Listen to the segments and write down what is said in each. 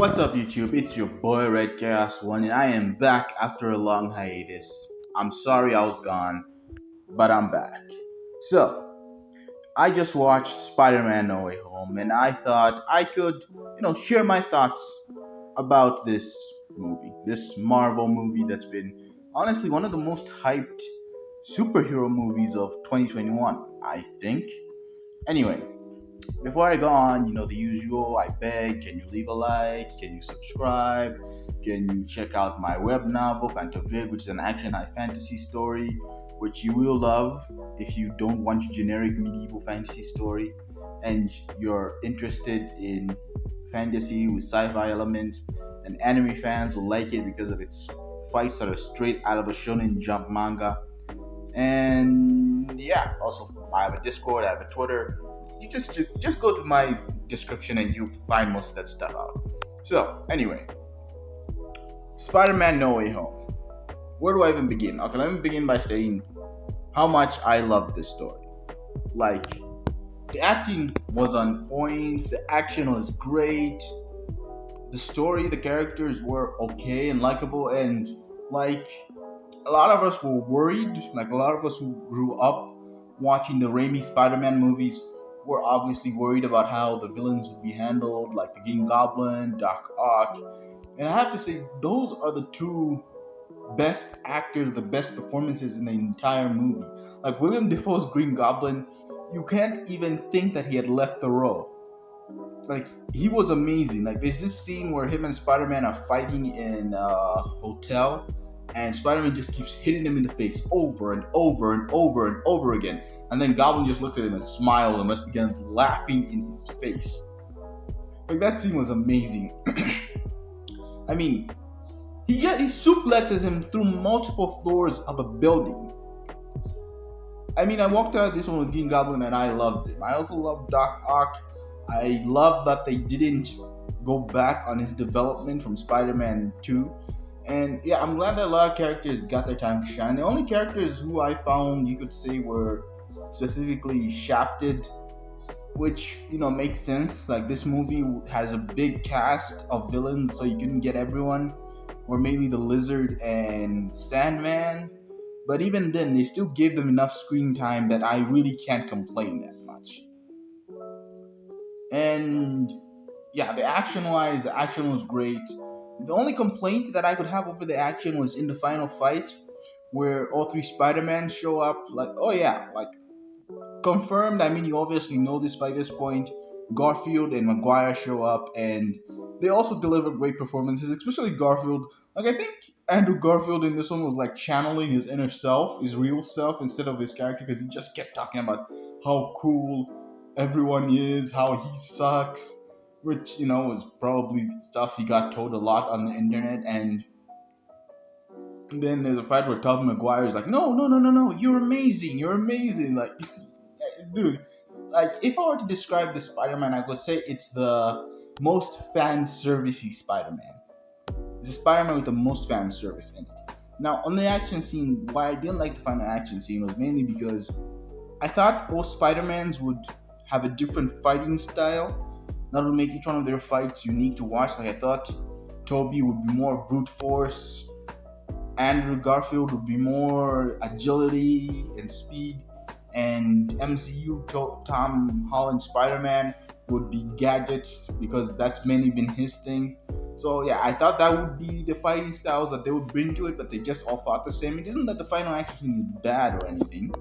What's up, YouTube? It's your boy Red Chaos One, and I am back after a long hiatus. I'm sorry I was gone, but I'm back. So, I just watched Spider-Man: No Way Home, and I thought I could, share my thoughts about this movie, this Marvel movie that's been honestly one of the most hyped superhero movies of 2021. I think. Anyway, before I go on, the usual, I beg, can you leave a like? Can you subscribe? Can you check out my web novel, Phantom Drake, which is an action high fantasy story, which you will love if you don't want your generic medieval fantasy story and you're interested in fantasy with sci-fi elements, and anime fans will like it because of its fights that are straight out of a shonen jump manga. And yeah, also I have a Discord, I have a Twitter. You just go to my description and you find most of that stuff out. So anyway, Spider-Man: No Way Home. Where do I even begin? Okay, let me begin by saying how much I love this story. Like, the acting was on point, the action was great, the story, the characters were okay and likable, and like a lot of us were worried, like a lot of us who grew up watching the Raimi Spider-Man movies were obviously worried about how the villains would be handled, like the Green Goblin, Doc Ock. And I have to say, those are the two best actors, the best performances in the entire movie. Like William Defoe's Green Goblin, you can't even think that he had left the role. Like, he was amazing. Like, there's this scene where him and Spider-Man are fighting in a hotel, and Spider-Man just keeps hitting him in the face over and over and over and over again. And then Goblin just looks at him and smiles and just begins laughing in his face. Like, that scene was amazing. I mean, he suplexes him through multiple floors of a building. I mean, I walked out of this one with Green Goblin and I loved him. I also loved Doc Ock. I love that they didn't go back on his development from Spider-Man 2. And yeah, I'm glad that a lot of characters got their time to shine. The only characters who I found you could say were specifically shafted, which makes sense. Like, this movie has a big cast of villains, so you couldn't get everyone, or mainly the Lizard and Sandman. But even then, they still gave them enough screen time that I really can't complain that much. And yeah, the action was great. The only complaint that I could have over the action was in the final fight, where all three Spider-Man show up. Like, oh yeah, like, confirmed. I mean, you obviously know this by this point. Garfield and Maguire show up, and they also deliver great performances, especially Garfield. Like, I think Andrew Garfield in this one was like channeling his inner self, his real self, instead of his character, because he just kept talking about how cool everyone is, how he sucks, which is probably stuff he got told a lot on the internet. And then there's a fight where Tobey Maguire is like, no, you're amazing, like, dude. Like, if I were to describe the Spider-Man, I would say it's the most fan servicey Spider-Man. It's a Spider-Man with the most fan service in it. Now, on the action scene, why I didn't like the final action scene was mainly because I thought both Spider-Mans would have a different fighting style. That would make each one of their fights unique to watch. Like, I thought Tobey would be more brute force, Andrew Garfield would be more agility and speed, and MCU Tom Holland Spider-Man would be gadgets, because that's mainly been his thing. So yeah, I thought that would be the fighting styles that they would bring to it, but they just all fought the same. It isn't that the final action scene is bad or anything.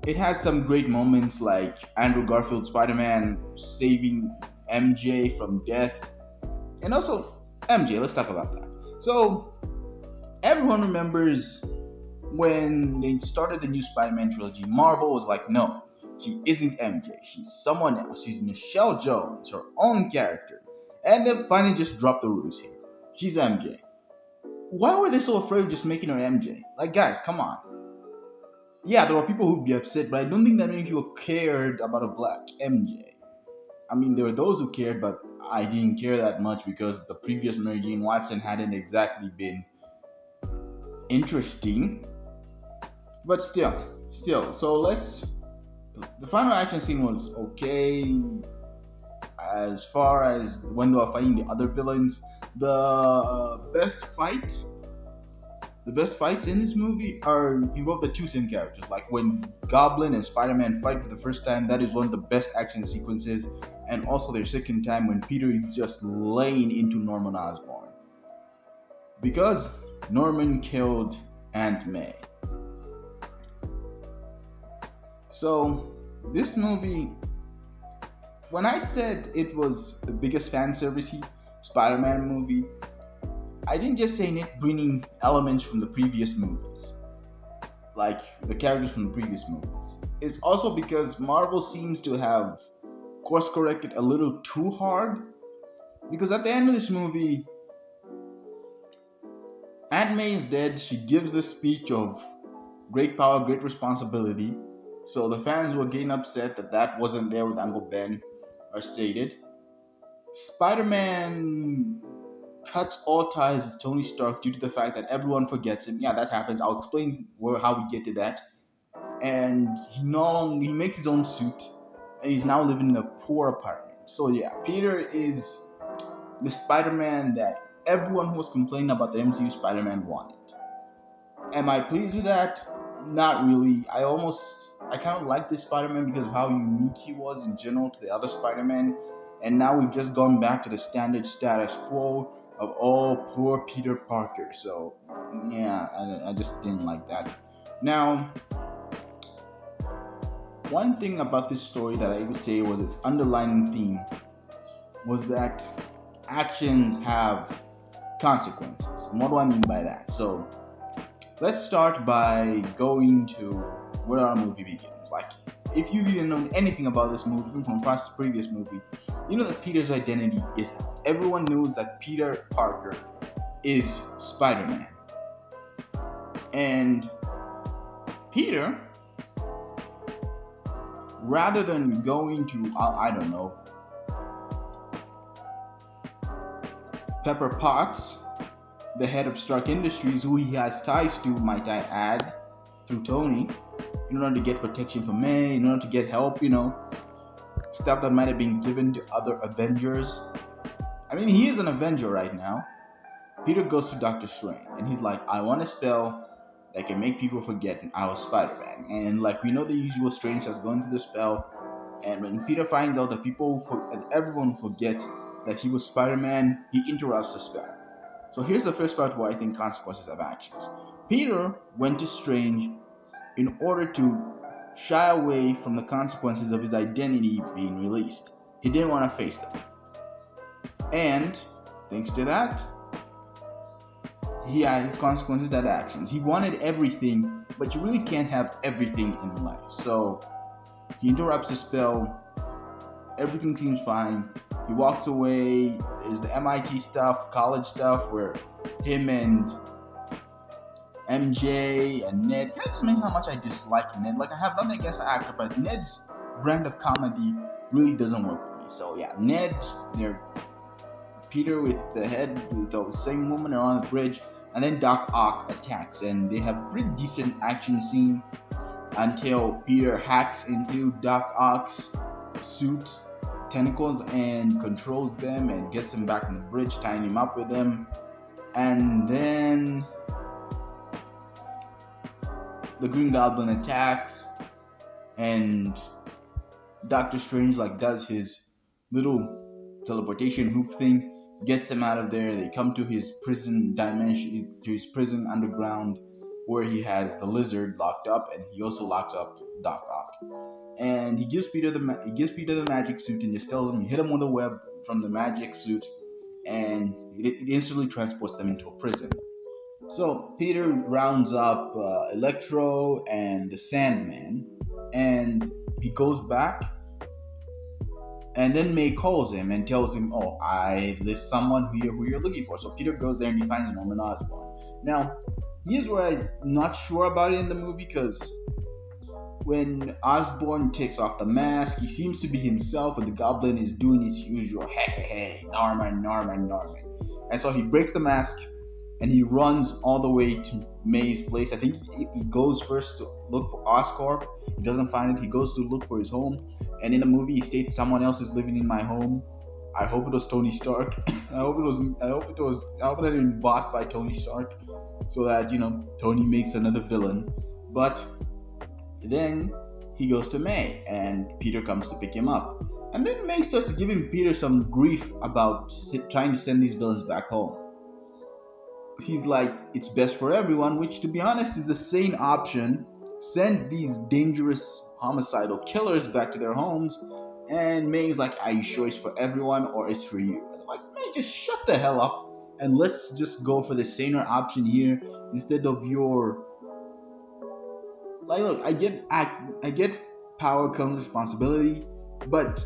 It has some great moments, like Andrew Garfield Spider-Man saving MJ from death. And also, MJ, let's talk about that. So, everyone remembers when they started the new Spider-Man trilogy, Marvel was like, no, she isn't MJ. She's someone else. She's Michelle Jones, her own character. And they finally just dropped the rules here. She's MJ. Why were they so afraid of just making her MJ? Like, guys, come on. Yeah, there were people who'd be upset, but I don't think that many people cared about a black MJ. I mean, there were those who cared, but I didn't care that much because the previous Mary Jane Watson hadn't exactly been interesting. But still. So the final action scene was okay. As far as when they were fighting the other villains, The best fights in this movie are involve the two same characters. Like when Goblin and Spider-Man fight for the first time, that is one of the best action sequences. And also their second time when Peter is just laying into Norman Osborn because Norman killed Aunt May. So this movie, when I said it was the biggest fan service Spider-Man movie, I didn't just say it bringing elements from the previous movies, like the characters from the previous movies. It's also because Marvel seems to have course corrected a little too hard. Because at the end of this movie, Aunt May is dead. She gives the speech of great power, great responsibility. So the fans were getting upset that that wasn't there with Uncle Ben, are stated. Spider-Man cuts all ties with Tony Stark due to the fact that everyone forgets him. Yeah, that happens. I'll explain how we get to that. And he makes his own suit, and he's now living in a poor apartment. So yeah, Peter is the Spider-Man that everyone who was complaining about the MCU Spider-Man wanted. Am I pleased with that? Not really. I kind of like this Spider-Man because of how unique he was in general to the other Spider-Man. And now we've just gone back to the standard status quo of all poor Peter Parker. So yeah, I just didn't like that. Now, one thing about this story that I would say was its underlying theme was that actions have consequences. And what do I mean by that? So let's start by going to where our movie begins. Like, if you even know anything about this movie, even from the previous movie, you know that Peter's identity is out. Everyone knows that Peter Parker is Spider-Man. And Peter, rather than going to, I don't know, Pepper Potts, the head of Stark Industries, who he has ties to, might I add, through Tony, in order to get protection from May, in order to get help, stuff that might have been given to other Avengers. I mean, he is an Avenger right now. Peter goes to Doctor Strange, and he's like, I want a spell that can make people forget I was Spider-Man. And like, we know the usual Strange that's going through the spell, and when Peter finds out that everyone forgets that he was Spider-Man, he interrupts the spell. So here's the first part where I think consequences have actions. Peter went to Strange in order to shy away from the consequences of his identity being released. He didn't want to face them. And thanks to that, he had his consequences that actions. He wanted everything, but you really can't have everything in life. So he interrupts the spell. Everything seems fine. He walks away. There's the MIT stuff, college stuff, where him and MJ and Ned. Can I just mention how much I dislike Ned? Like, I have nothing against the actor, but Ned's brand of comedy really doesn't work for me. So yeah, Ned, they're Peter with the head with the same woman are on the bridge, and then Doc Ock attacks, and they have a pretty decent action scene until Peter hacks into Doc Ock's suit tentacles and controls them and gets him back on the bridge, tying him up with them. And then the Green Goblin attacks, and Doctor Strange does his little teleportation hoop thing, gets them out of there. They come to his prison dimension, to his prison underground, where he has the lizard locked up, and he also locks up Doc Ock. And he gives Peter the magic suit and just tells him, hit him with a web from the magic suit, and it instantly transports them into a prison. So Peter rounds up Electro and the Sandman, and he goes back. And then May calls him and tells him, "Oh, there's someone here who you're looking for." So Peter goes there and he finds Norman Osborn. Now, here's where I'm not sure about it in the movie, because when Osborn takes off the mask, he seems to be himself, and the Goblin is doing his usual, hey, Norman. And so he breaks the mask, and he runs all the way to May's place. I think he goes first to look for Oscorp. He doesn't find it. He goes to look for his home. And in the movie, he states, someone else is living in my home. I hope it was Tony Stark. I hope it was. I hope it was. I hope it had been bought by Tony Stark, so that Tony makes another villain. But then he goes to May, and Peter comes to pick him up. And then May starts giving Peter some grief about trying to send these villains back home. He's like, it's best for everyone, which, to be honest, is the sane option. Send these dangerous homicidal killers back to their homes. And May's like, are you sure it's for everyone or it's for you? And I'm like, May, just shut the hell up and let's just go for the saner option here instead of your. Like, look, I get power comes responsibility, but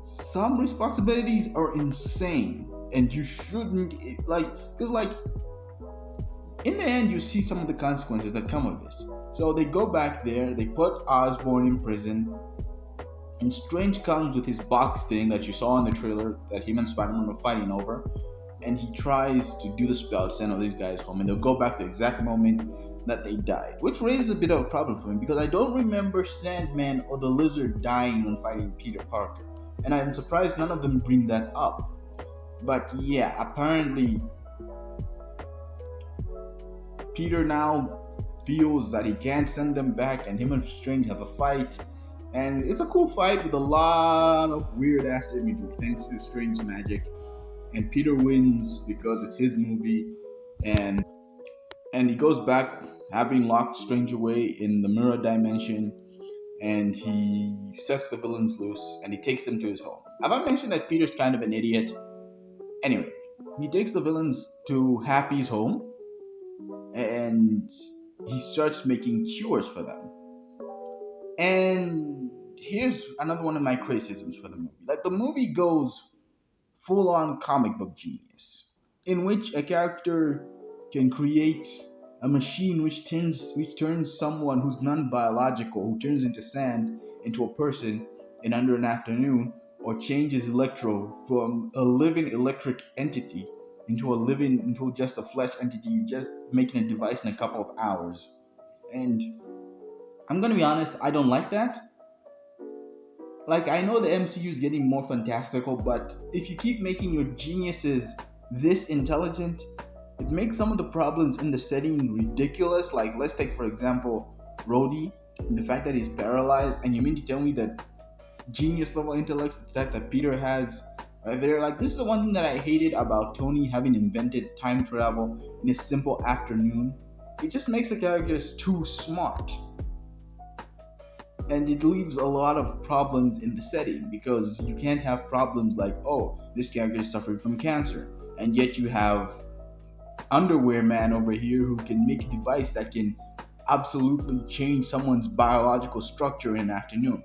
some responsibilities are insane, and you shouldn't because in the end you see some of the consequences that come of this. So they go back there, they put Osborn in prison, and Strange comes with his box thing that you saw in the trailer that him and Spider-Man were fighting over, and he tries to do the spell, send all these guys home, and they'll go back to the exact moment that they died, which raises a bit of a problem for me because I don't remember Sandman or the Lizard dying when fighting Peter Parker, and I'm surprised none of them bring that up. But yeah, apparently Peter now feels that he can't send them back, and him and Strange have a fight. And it's a cool fight with a lot of weird ass imagery thanks to Strange's magic. And Peter wins because it's his movie, and he goes back having locked Strange away in the mirror dimension, and he sets the villains loose and he takes them to his home. Have I mentioned that Peter's kind of an idiot? Anyway, he takes the villains to Happy's home and he starts making cures for them. And here's another one of my criticisms for the movie. Like, the movie goes full on comic book genius, in which a character can create a machine which turns someone who's non-biological, who turns into sand, into a person in under an afternoon, or changes Electro from a living electric entity into just a flesh entity, just making a device in a couple of hours. And I'm gonna be honest, I don't like that. Like, I know the MCU is getting more fantastical, but if you keep making your geniuses this intelligent, it makes some of the problems in the setting ridiculous. Like, let's take for example Rhodey, and the fact that he's paralyzed, and you mean to tell me that genius level intellect, the fact that Peter has, they're like, this is the one thing that I hated about Tony having invented time travel in a simple afternoon. It just makes the characters too smart. And it leaves a lot of problems in the setting, because you can't have problems like, oh, this character is suffering from cancer, and yet you have Underwear Man over here who can make a device that can absolutely change someone's biological structure in an afternoon.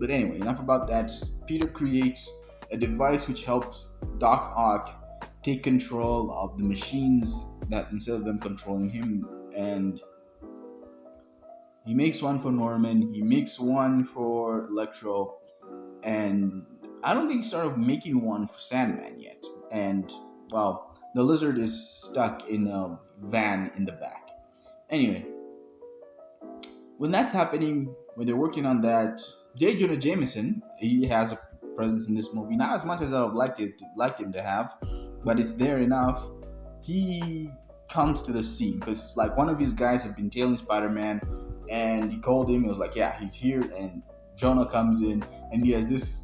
But anyway, enough about that. Peter creates a device which helps Doc Ock take control of the machines that instead of them controlling him. And he makes one for Norman, he makes one for Electro, and I don't think he started making one for Sandman yet. And, well, the Lizard is stuck in a van in the back. Anyway, when that's happening, when they're working on that, Jonah Jameson, he has a presence in this movie. Not as much as I would like him to have, but it's there enough. He comes to the scene because, like, one of his guys had been tailing Spider-Man, and he called him. He was like, "Yeah, he's here." And Jonah comes in, and he has this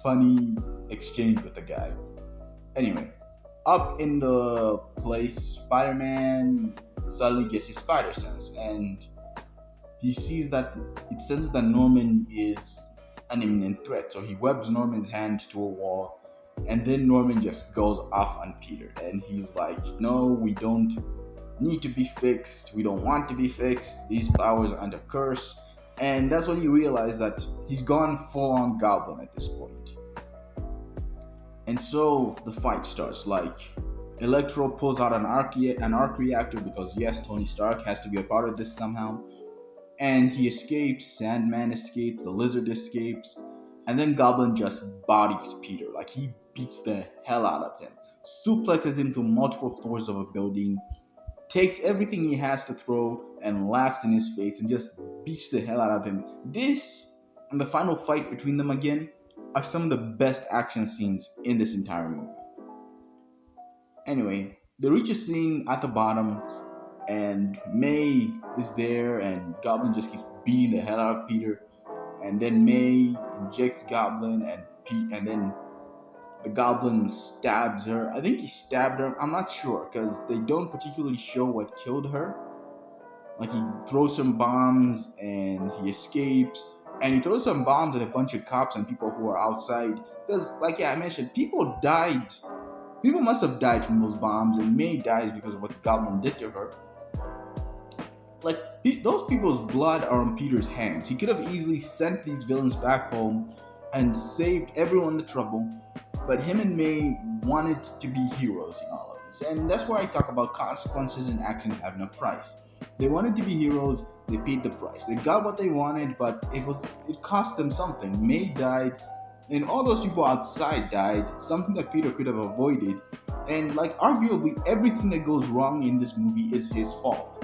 funny exchange with the guy. Anyway, up in the place, Spider-Man suddenly gets his spider sense, and he sees that it senses that Norman is an imminent threat. So he webs Norman's hand to a wall, and then Norman just goes off on Peter, and he's like, "No, we don't need to be fixed. We don't want to be fixed. These powers are under curse." And that's when you realize that he's gone full-on Goblin at this point. And so the fight starts. Like, Electro pulls out an arc reactor because, yes, Tony Stark has to be a part of this somehow. And he escapes. Sandman escapes. The Lizard escapes. And then Goblin just bodies Peter. Like, he beats the hell out of him. Suplexes him to multiple floors of a building. Takes everything he has to throw and laughs in his face and just beats the hell out of him. This, and the final fight between them again, are some of the best action scenes in this entire movie. Anyway, they reach a scene at the bottom, and May is there, and Goblin just keeps beating the hell out of Peter. And then May injects Goblin, and then the Goblin stabs her. I think he stabbed her. I'm not sure because they don't particularly show what killed her. Like he throws some bombs and he escapes, and he throws some bombs at a bunch of cops and people who are outside. Because, like I mentioned, people died. People must have died from those bombs, and May dies because of what the Goblin did to her. Like, those people's blood are on Peter's hands. He could have easily sent these villains back home and saved everyone the trouble, but him and May wanted to be heroes in all of this. And that's where I talk about consequences and actions having a price. They wanted to be heroes, they paid the price. They got what they wanted, but it cost them something. May died, and all those people outside died, something that Peter could have avoided. And like arguably everything that goes wrong in this movie is his fault.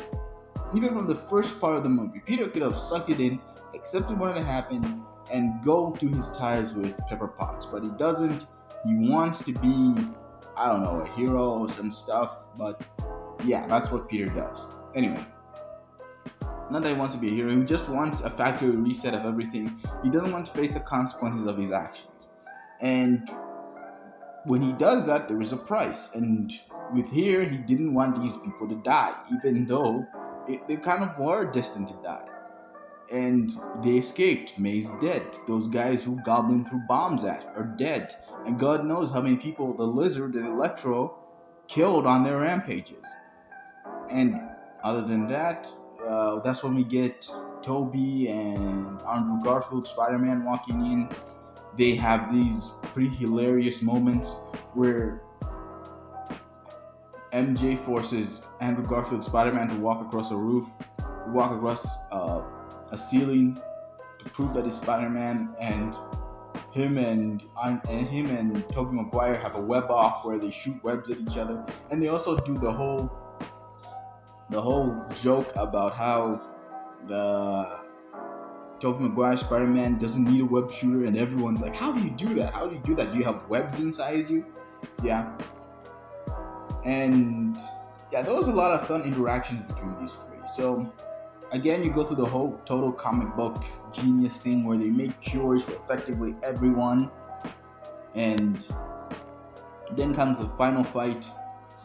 Even from the first part of the movie, Peter could have sucked it in, accepted what had happened, and go to his ties with Pepper Potts. But he doesn't. He wants to be, I don't know, a hero or some stuff. But yeah, that's what Peter does. Anyway, not that he wants to be a hero, he just wants a factory reset of everything. He doesn't want to face the consequences of his actions. And when he does that, there is a price. And with here, he didn't want these people to die, even though they kind of were destined to die. And they escaped. May's dead. Those guys who Goblin threw bombs at are dead. And God knows how many people the Lizard and Electro killed on their rampages. And other than that, that's when we get Toby and Andrew Garfield, Spider-Man, walking in. They have these pretty hilarious moments where MJ forces Andrew Garfield, Spider-Man, to walk across a roof, walk across a ceiling to prove that he's Spider-Man, and him and Tobey Maguire have a web off where they shoot webs at each other, and they also do the whole joke about how the Tobey Maguire Spider-Man doesn't need a web shooter, and everyone's like, how do you do that? How do you do that? Do you have webs inside you? Yeah. And yeah, there was a lot of fun interactions between these three. So again, you go through the whole total comic book genius thing where they make cures for effectively everyone. And then comes the final fight,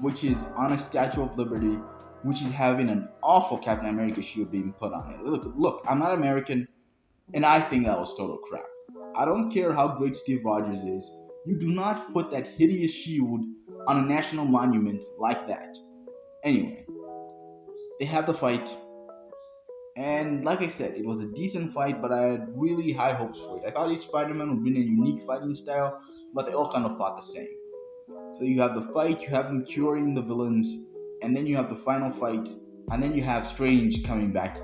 which is on a Statue of Liberty, which is having an awful Captain America shield being put on it. Look, I'm not American, and I think that was total crap. I don't care how great Steve Rogers is. You do not put that hideous shield on a national monument like that. Anyway, they had the fight, and like I said, it was a decent fight, but I had really high hopes for it. I thought each Spider-Man would bring a unique fighting style, but they all kind of fought the same. So you have the fight, you have them curing the villains, and then you have the final fight, and then you have Strange coming back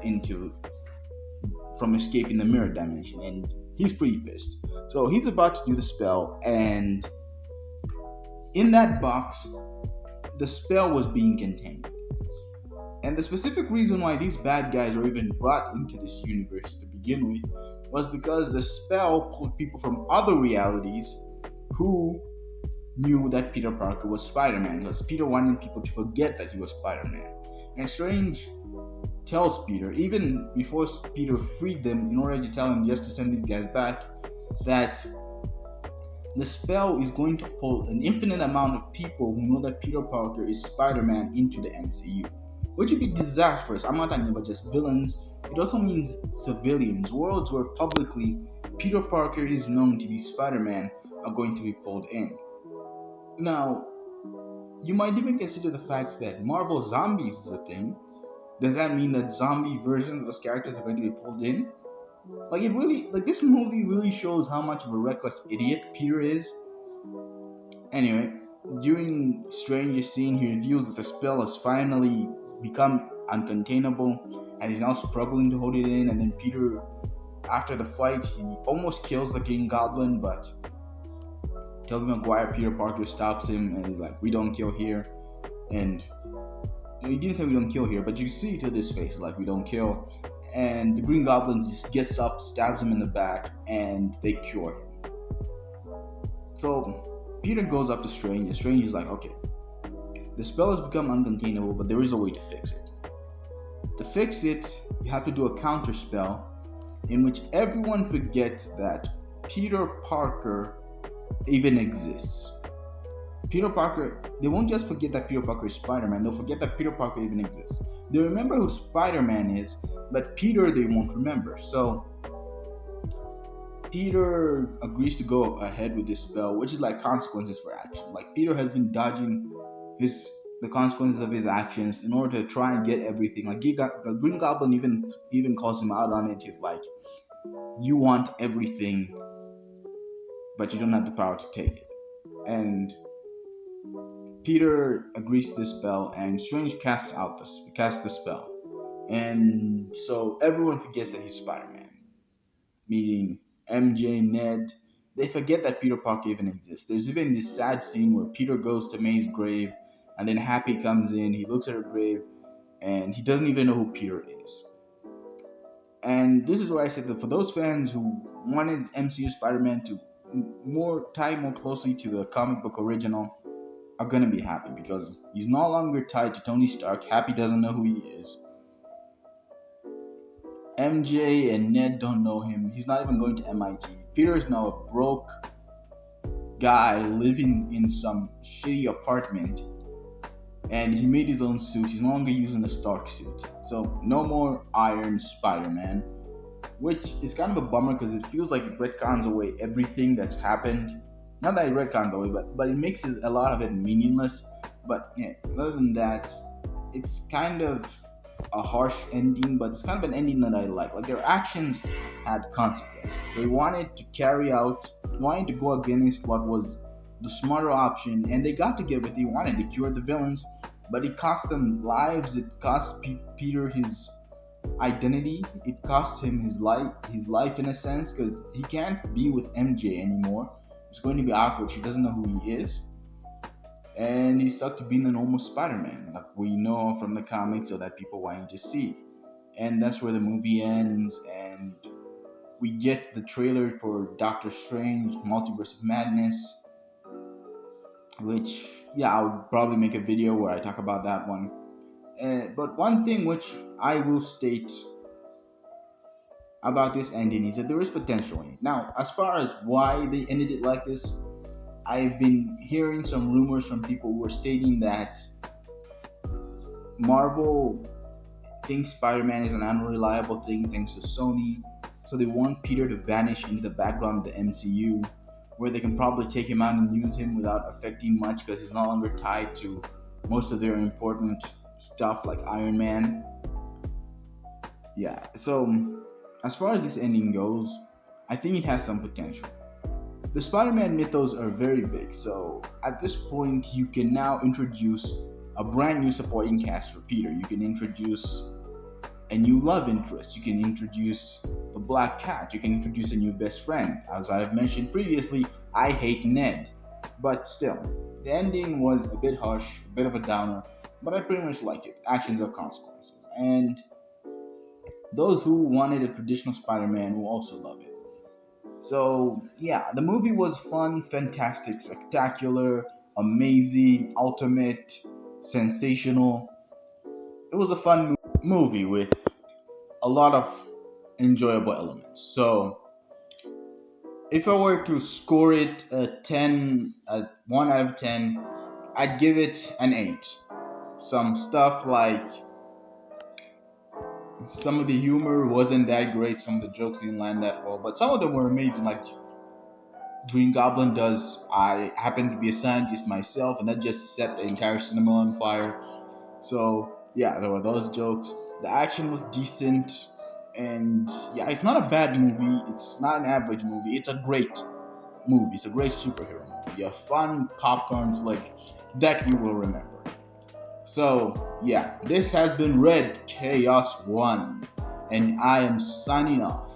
from escaping the mirror dimension, and he's pretty pissed. So he's about to do the spell, and in that box, the spell was being contained. And the specific reason why these bad guys were even brought into this universe to begin with was because the spell pulled people from other realities who knew that Peter Parker was Spider-Man, because Peter wanted people to forget that he was Spider-Man. And Strange tells Peter, even before Peter freed them, in order to tell him just to send these guys back, that the spell is going to pull an infinite amount of people who know that Peter Parker is Spider-Man into the MCU, which would be disastrous. I'm not talking about just villains. It also means civilians. Worlds where publicly Peter Parker is known to be Spider-Man are going to be pulled in. Now, you might even consider the fact that Marvel Zombies is a thing. Does that mean that zombie versions of those characters are going to be pulled in? This movie really shows how much of a reckless idiot Peter is. Anyway, during Strange's scene, he reveals that the spell has finally become uncontainable, and he's now struggling to hold it in. And then Peter, after the fight, he almost kills the Green Goblin, but Tobey Maguire, Peter Parker, stops him, and he's like, "We don't kill here." And he didn't say "we don't kill here," but you see to this face, like, "We don't kill." And the Green Goblin just gets up, stabs him in the back, and they cure him. So Peter goes up to Strange, and Strange is like, okay, the spell has become uncontainable, but there is a way to fix it. To fix it, you have to do a counter spell in which everyone forgets that Peter Parker even exists. Peter Parker, they won't just forget that Peter Parker is Spider-Man, they'll forget that Peter Parker even exists. They remember who Spider-Man is, but Peter they won't remember. So Peter agrees to go ahead with this spell, which is like consequences for action. Like Peter has been dodging his the consequences of his actions in order to try and get everything. Like the Green Goblin even calls him out on it. He's like, "You want everything, but you don't have the power to take it." And Peter agrees to this spell, and Strange casts the spell, and so everyone forgets that he's Spider-Man, meaning MJ, Ned. They forget that Peter Parker even exists. There's even this sad scene where Peter goes to May's grave, and then Happy comes in. He looks at her grave, and he doesn't even know who Peter is. And this is why I said that for those fans who wanted MCU Spider-Man to tie more closely to the comic book original, are gonna be happy because he's no longer tied to Tony Stark. Happy doesn't know who he is. MJ and Ned don't know him. He's not even going to MIT. Peter is now a broke guy living in some shitty apartment, and he made his own suit. He's no longer using the Stark suit. So no more Iron Spider-Man, which is kind of a bummer because it feels like it retcons away everything that's happened. Not that it retcons away, but it makes a lot of it meaningless. But yeah, other than that, it's kind of a harsh ending, but it's kind of an ending that I like. Like their actions had consequences. They wanted to go against what was the smarter option, and they got to get what they wanted. They cured the villains, but it cost them lives. It cost Peter his identity. It cost him his life in a sense, because he can't be with MJ anymore. It's going to be awkward. She doesn't know who he is. And he's stuck to being a normal Spider-Man, like we know from the comics, so that people wanting to see. And that's where the movie ends, and we get the trailer for Doctor Strange Multiverse of Madness, which, yeah, I'll probably make a video where I talk about that one. But one thing which I will state about this ending is that there is potential in it. Now, as far as why they ended it like this, I've been hearing some rumors from people who are stating that Marvel thinks Spider-Man is an unreliable thing thanks to Sony, so they want Peter to vanish into the background of the MCU, where they can probably take him out and use him without affecting much because he's no longer tied to most of their important stuff like Iron Man. Yeah, so as far as this ending goes, I think it has some potential. The Spider-Man mythos are very big, so at this point you can now introduce a brand new supporting cast for Peter. You can introduce a new love interest. You can introduce the Black Cat. You can introduce a new best friend. As I've mentioned previously, I hate Ned. But still, the ending was a bit harsh, a bit of a downer, but I pretty much liked it. Actions have consequences. And those who wanted a traditional Spider-Man will also love it. So, yeah, the movie was fun, fantastic, spectacular, amazing, ultimate, sensational. It was a fun movie with a lot of enjoyable elements. So, if I were to score it a 1 out of 10, I'd give it an 8. Some stuff like some of the humor wasn't that great, some of the jokes didn't land that well, but some of them were amazing. Like Green Goblin does, I happen to be a scientist myself, and that just set the entire cinema on fire. So yeah, there were those jokes. The action was decent, and yeah, it's not a bad movie. It's not an average movie. It's a great movie. It's a great superhero movie. A fun popcorn flick that you will remember. So, yeah, this has been Red Chaos 1, and I am signing off.